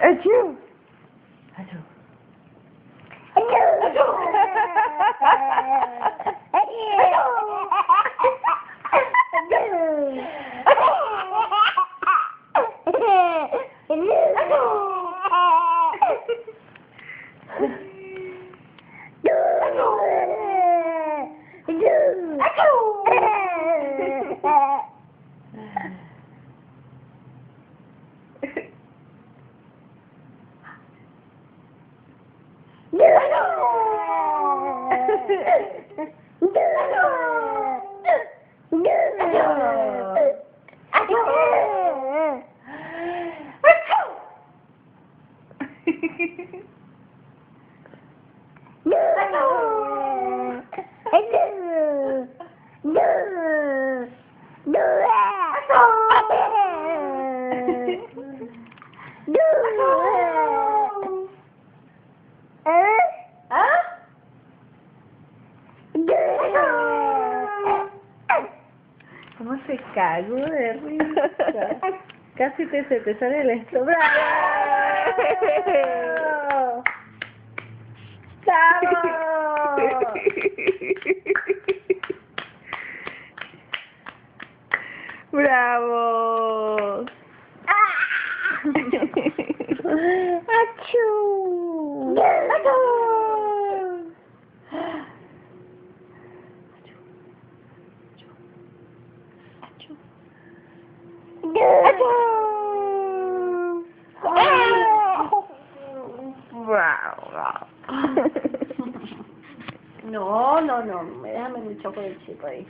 Achoo. ¿Cómo se cagó de risa? Casi se te sale el estómago. ¡Bravo! ¡Bravo! ¡Achú! No, déjame luchar por el chico ahí.